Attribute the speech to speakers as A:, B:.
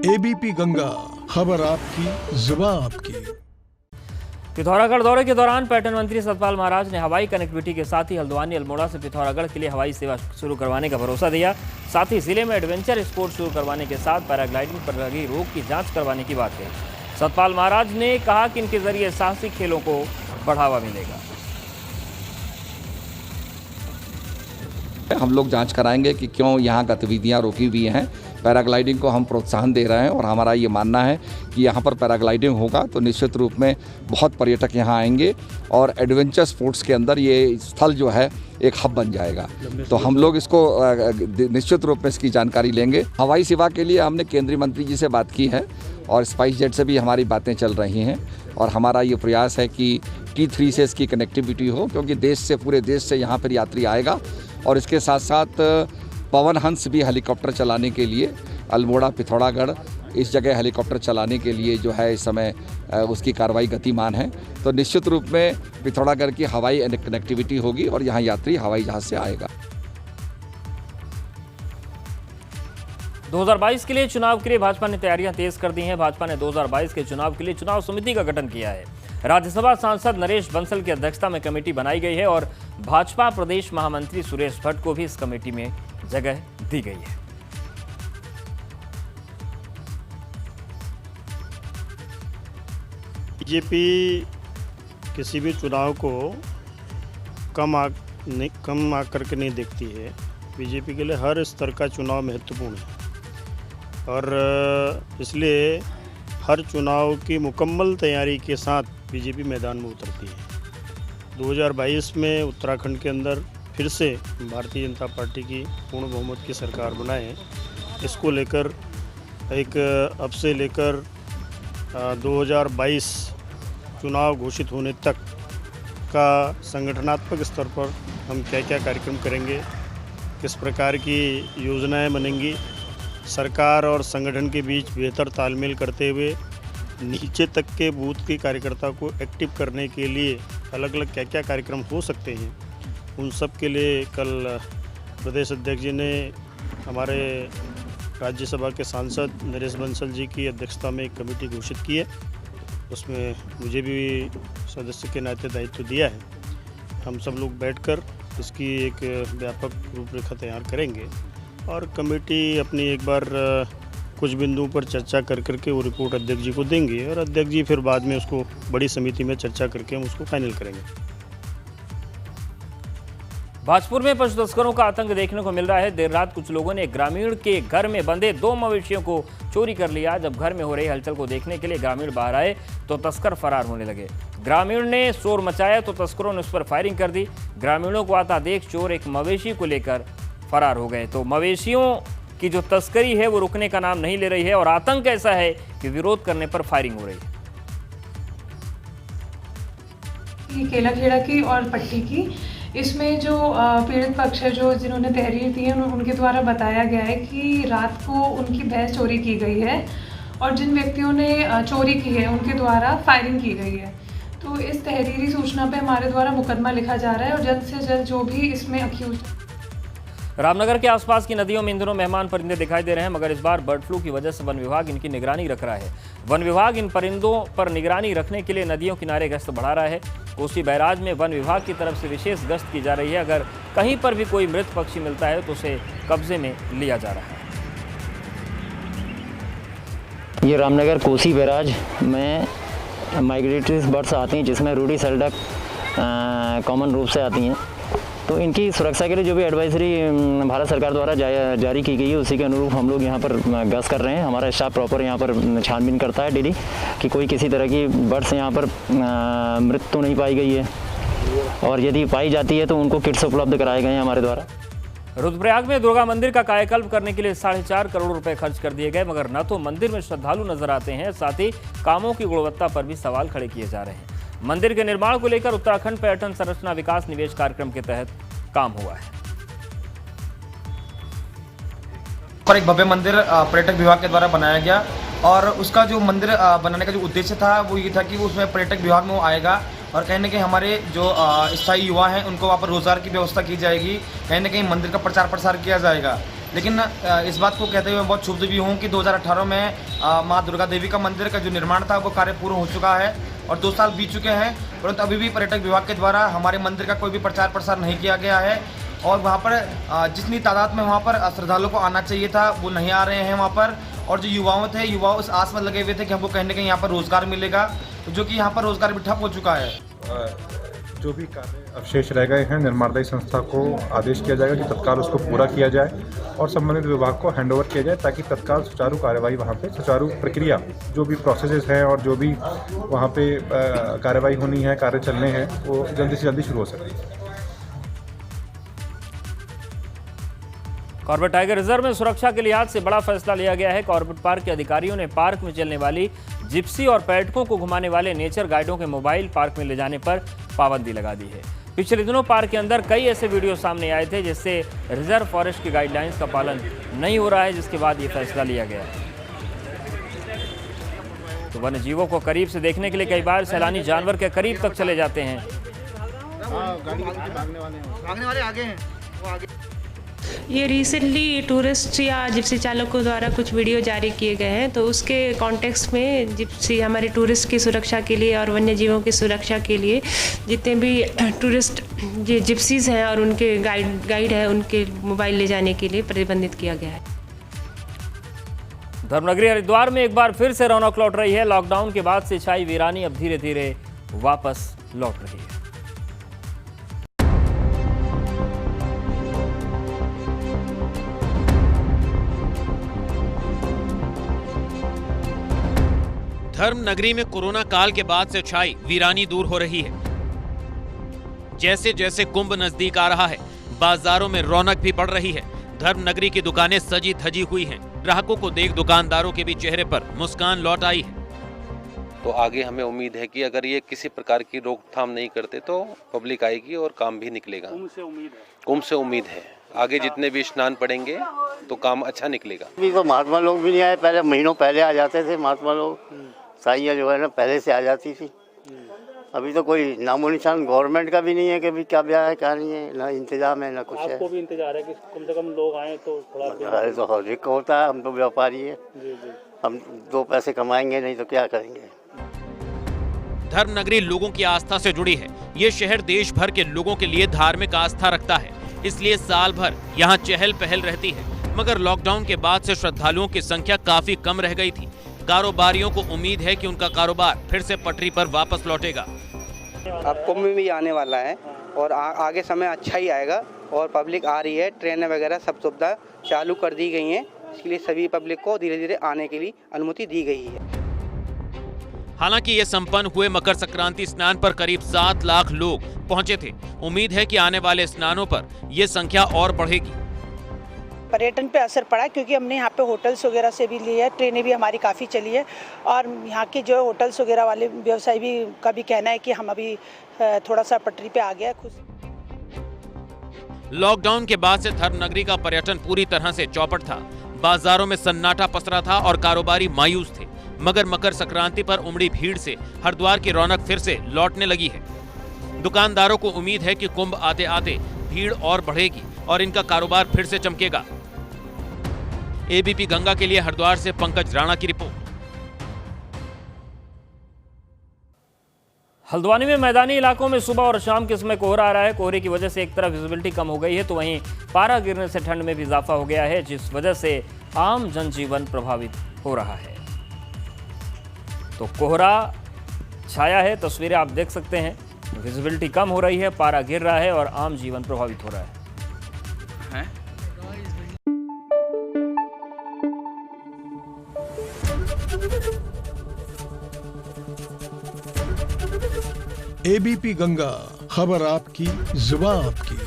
A: ABP Ganga, खबर आपकी, जुबान आपकी।
B: पिथौरागढ़ दौरे के दौरान पर्यटन मंत्री सतपाल महाराज ने हवाई कनेक्टिविटी के साथ ही हल्द्वानी अल्मोड़ा से पिथौरागढ़ के लिए हवाई सेवा शुरू करवाने का भरोसा दिया। साथ ही जिले में एडवेंचर स्पोर्ट शुरू करवाने के साथ पैराग्लाइडिंग पर लगी रोक की जांच करवाने की बात कही। सतपाल महाराज ने कहा कि इनके जरिए साहसिक खेलों को बढ़ावा मिलेगा।
C: हम लोग जांच कराएंगे कि क्यों यहाँ गतिविधियाँ रोकी हुई हैं। पैराग्लाइडिंग को हम प्रोत्साहन दे रहे हैं और हमारा ये मानना है कि यहाँ पर पैराग्लाइडिंग होगा तो निश्चित रूप में बहुत पर्यटक यहाँ आएंगे और एडवेंचर स्पोर्ट्स के अंदर ये स्थल जो है एक हब बन जाएगा। तो हम लोग इसको निश्चित रूप में इसकी जानकारी लेंगे। हवाई सेवा के लिए हमने केंद्रीय मंत्री जी से बात की है और स्पाइस जेट से भी हमारी बातें चल रही हैं और हमारा ये प्रयास है कि T3 से इसकी कनेक्टिविटी हो, क्योंकि देश से, पूरे देश से यहाँ पर यात्री आएगा। और इसके साथ साथ पवन हंस भी हेलीकॉप्टर चलाने के लिए अल्मोड़ा पिथौरागढ़ इस जगह हेलीकॉप्टर चलाने के लिए जो है इस समय उसकी कार्रवाई गतिमान है। तो निश्चित रूप में पिथौरागढ़ की हवाई कनेक्टिविटी होगी और यहाँ यात्री हवाई जहाज से आएगा।
B: 2022 के लिए चुनाव के लिए भाजपा ने तैयारियां तेज कर दी हैं। भाजपा ने 2022 के चुनाव के लिए चुनाव समिति का गठन किया है। राज्यसभा सांसद नरेश बंसल की अध्यक्षता में कमेटी बनाई गई है और भाजपा प्रदेश महामंत्री सुरेश भट्ट को भी इस कमेटी में जगह दी गई है।
D: बीजेपी किसी भी चुनाव को कम आंक करके नहीं देखती है। बीजेपी के लिए हर स्तर का चुनाव महत्वपूर्ण है और इसलिए हर चुनाव की मुकम्मल तैयारी के साथ बीजेपी मैदान में उतरती है। 2022 में उत्तराखंड के अंदर फिर से भारतीय जनता पार्टी की पूर्ण बहुमत की सरकार बनाए, इसको लेकर एक अब से लेकर 2022 चुनाव घोषित होने तक का संगठनात्मक स्तर पर हम क्या क्या कार्यक्रम करेंगे, किस प्रकार की योजनाएं बनेंगी, सरकार और संगठन के बीच बेहतर तालमेल करते हुए नीचे तक के बूथ के कार्यकर्ता को एक्टिव करने के लिए अलग अलग क्या क्या कार्यक्रम हो सकते हैं, उन सब के लिए कल प्रदेश अध्यक्ष जी ने हमारे राज्यसभा के सांसद नरेश बंसल जी की अध्यक्षता में एक कमेटी घोषित की है। उसमें मुझे भी सदस्य के नाते दायित्व दिया है। हम सब लोग बैठकर इसकी एक व्यापक रूपरेखा तैयार करेंगे और कमेटी अपनी एक बार कुछ बिंदुओं पर चर्चा करके वो रिपोर्ट अध्यक्ष जी को देंगे और अध्यक्ष जी फिर बाद में उसको बड़ी समिति में चर्चा करके हम उसको फाइनल करेंगे।
B: भाजपुर में पशु तस्करों का आतंक देखने को मिल रहा है। देर रात कुछ लोगों ने ग्रामीण के घर में बंधे 2 मवेशियों को चोरी कर लिया। जब घर में हो रही हलचल को देखने के लिए ग्रामीण बाहर आए तो तस्कर फरार होने लगे। ग्रामीण ने शोर मचाया तो तस्करों ने उस पर फायरिंग कर दी। ग्रामीणों को आता देख चोर एक मवेशी को लेकर फरार हो गए। तो मवेशियों की जो तस्करी है वो रुकने का नाम नहीं ले रही है और आतंक ऐसा है कि विरोध करने पर फायरिंग हो रही है।
E: केलाखेड़ा की और पट्टी की, इसमें जो पीड़ित पक्ष है, जो जिन्होंने तहरीर दी है, उनके द्वारा बताया गया है कि रात को उनकी भैंस चोरी की गई है और जिन व्यक्तियों ने चोरी की है उनके द्वारा फायरिंग की गई है। तो इस तहरीरी सूचना पे हमारे द्वारा मुकदमा लिखा जा रहा है और जल्द से जल्द जो भी इसमें अक्यूज।
B: रामनगर के आसपास की नदियों में इन दिनों मेहमान परिंदे दिखाई दे रहे हैं, मगर इस बार बर्ड फ्लू की वजह से वन विभाग इनकी निगरानी रख रहा है। वन विभाग इन परिंदों पर निगरानी रखने के लिए नदियों किनारे गश्त बढ़ा रहा है। कोसी बैराज में वन विभाग की तरफ से विशेष गश्त की जा रही है। अगर कहीं पर भी कोई मृत पक्षी मिलता है तो उसे कब्जे में लिया जा रहा है।
F: ये रामनगर कोसी बैराज में माइग्रेटरी बर्ड्स आती हैं, जिसमें रूडी सल्डक कॉमन रूप से आती हैं। तो इनकी सुरक्षा के लिए जो भी एडवाइजरी भारत सरकार द्वारा जारी की गई है उसी के अनुरूप हम लोग यहाँ पर गश्त कर रहे हैं। हमारा स्टाफ प्रॉपर यहाँ पर छानबीन करता है डेली कि कोई किसी तरह की बर्ड्स यहाँ पर मृत्यु तो नहीं पाई गई है और यदि पाई जाती है तो उनको किट्स उपलब्ध कराए गए हैं हमारे द्वारा।
B: रुद्रप्रयाग में दुर्गा मंदिर का कायाकल्प करने के लिए 4.5 करोड़ रुपए खर्च कर दिए गए, मगर न तो मंदिर में श्रद्धालु नजर आते हैं, साथ ही कामों की गुणवत्ता पर भी सवाल खड़े किए जा रहे हैं। मंदिर के निर्माण को लेकर उत्तराखंड पर्यटन संरचना विकास निवेश कार्यक्रम के तहत काम हुआ है।
G: पर एक भव्य मंदिर पर्यटक विभाग के द्वारा बनाया गया और उसका जो मंदिर बनाने का जो उद्देश्य था वो ये था कि उसमें पर्यटक विभाग में वो आएगा और कहीं न कहीं हमारे जो स्थायी युवा हैं उनको वहाँ पर रोजगार की व्यवस्था की जाएगी, कहीं न कहीं मंदिर का प्रचार प्रसार किया जाएगा। लेकिन इस बात को कहते हुए मैं बहुत क्षुब्ध भी हूँ कि 2018 में माँ दुर्गा देवी का मंदिर का जो निर्माण था वो कार्य पूर्ण हो चुका है और 2 साल बीत चुके हैं, परंतु अभी भी पर्यटक विभाग के द्वारा हमारे मंदिर का कोई भी प्रचार प्रसार नहीं किया गया है और वहाँ पर जितनी तादाद में वहाँ पर श्रद्धालुओं को आना चाहिए था वो नहीं आ रहे हैं वहाँ पर। और जो युवा उस आस में लगे हुए थे कि हमको कहीं ना कहीं यहाँ पर रोजगार मिलेगा, तो जो कि यहाँ पर रोजगार भी ठप हो चुका है।
H: जो भी कार्य अवशेष रह गए हैं निर्माणदायी संस्था को आदेश किया जाएगा कि तत्काल उसको पूरा किया जाए और संबंधित विभाग को हैंडओवर किया जाए ताकि तत्काल सुचारू कार्यवाही वहाँ पे सुचारू प्रक्रिया जो भी प्रोसेसेस हैं और जो भी वहाँ पे कार्यवाही होनी है, कार्य चलने हैं, वो जल्दी से जल्दी शुरू हो सके।
B: कॉर्बेट टाइगर रिजर्व में सुरक्षा के लिहाज से बड़ा फैसला लिया गया है। कॉर्बेट पार्क के अधिकारियों ने पार्क में चलने वाली जिप्सी और पर्यटकों को घुमाने वाले नेचर गाइडों के मोबाइल पार्क में ले जाने पर पाबंदी लगा दी है। पिछले दिनों पार्क के अंदर कई ऐसे वीडियो सामने आए थे जिससे रिजर्व फॉरेस्ट की गाइडलाइंस का पालन नहीं हो रहा है, जिसके बाद ये फैसला लिया गया है। तो वन्य जीवों को करीब से देखने के लिए कई बार सैलानी जानवर के करीब तक चले जाते हैं।
I: ये रिसेंटली टूरिस्ट या जिप्सी चालकों द्वारा कुछ वीडियो जारी किए गए हैं, तो उसके कॉन्टेक्स्ट में जिप्सी हमारे टूरिस्ट की सुरक्षा के लिए और वन्य जीवों की सुरक्षा के लिए जितने भी टूरिस्ट जिप्सीज हैं और उनके गाइड है उनके मोबाइल ले जाने के लिए प्रतिबंधित किया गया है।
B: धर्मनगरी हरिद्वार में एक बार फिर से रौनक लौट रही है। लॉकडाउन के बाद से छाई वीरानी अब धीरे धीरे वापस लौट रही है।
J: धर्म नगरी में कोरोना काल के बाद से छाई वीरानी दूर हो रही है। जैसे जैसे कुंभ नजदीक आ रहा है, बाजारों में रौनक भी बढ़ रही है। धर्म नगरी की दुकानें सजी धजी हुई हैं। ग्राहकों को देख दुकानदारों के भी चेहरे पर मुस्कान लौट आई है।
K: तो आगे हमें उम्मीद है कि अगर ये किसी प्रकार की रोकथाम नहीं करते तो पब्लिक आएगी और काम भी निकलेगा। कुंभ से उम्मीद है आगे जितने भी स्नान पड़ेंगे तो काम अच्छा निकलेगा।
L: अभी तो महात्मा लोग भी नहीं आए, पहले महीनों पहले आ जाते थे महात्मा लोग, साइयाँ जो है ना पहले से आ जाती थी। अभी तो कोई नामो निशान गवर्नमेंट का भी नहीं है कि भी क्या ब्याह है क्या नहीं है, ना इंतजाम है ना कुछ है।
D: आपको भी इंतजार है कि कम से कम लोग आए तो थोड़ा।
L: अरे तो हर एक होता है, हम तो व्यापारी है, हम 2 पैसे कमाएंगे नहीं तो क्या करेंगे।
J: धर्म नगरी लोगों की आस्था से जुड़ी है। ये शहर देश भर के लोगों के लिए धार्मिक आस्था रखता है, इसलिए साल भर यहाँ चहल पहल रहती है। मगर लॉकडाउन के बाद से श्रद्धालुओं की संख्या काफी कम रह गई थी। कारोबारियों को उम्मीद है कि उनका कारोबार फिर से पटरी पर वापस लौटेगा।
M: अब कुंभ भी आने वाला है और आगे समय अच्छा ही आएगा और पब्लिक आ रही है, ट्रेनें वगैरह सब सुविधा चालू कर दी गई हैं, इसलिए सभी पब्लिक को धीरे धीरे आने के लिए अनुमति दी गई है।
J: हालांकि ये संपन्न हुए मकर संक्रांति स्नान पर करीब 7 लाख लोग पहुंचे थे। उम्मीद है कि आने वाले स्नानों पर ये संख्या और बढ़ेगी।
N: पर्यटन पे असर पड़ा क्योंकि हमने यहाँ पे होटल्स वगैरह से भी लिए है, ट्रेनें भी हमारी काफ़ी चली है और यहाँ के जो होटल्स वगैरह वाले व्यवसायी भी का भी कहना है कि हम अभी थोड़ा सा पटरी पे आ गया।
J: लॉकडाउन के बाद से धर्म नगरी का पर्यटन पूरी तरह से चौपट था। बाजारों में सन्नाटा पसरा था और कारोबारी मायूस थे। मगर मकर संक्रांति पर उमड़ी भीड़ से हरिद्वार की रौनक फिर से लौटने लगी है। दुकानदारों को उम्मीद है कि कुंभ आते आते भीड़ और बढ़ेगी और इनका कारोबार फिर से चमकेगा। एबीपी गंगा के लिए हरिद्वार से पंकज राणा की रिपोर्ट।
B: हल्द्वानी में मैदानी इलाकों में सुबह और शाम के समय कोहरा आ रहा है। कोहरे की वजह से एक तरफ विजिबिलिटी कम हो गई है तो वहीं पारा गिरने से ठंड में भी इजाफा हो गया है, जिस वजह से आम जनजीवन प्रभावित हो रहा है। तो कोहरा छाया है, तस्वीरें आप देख सकते हैं। विजिबिलिटी कम हो रही है, पारा गिर रहा है और आम जीवन प्रभावित हो रहा है।
A: एबीपी गंगा, खबर आपकी, जुबान आपकी।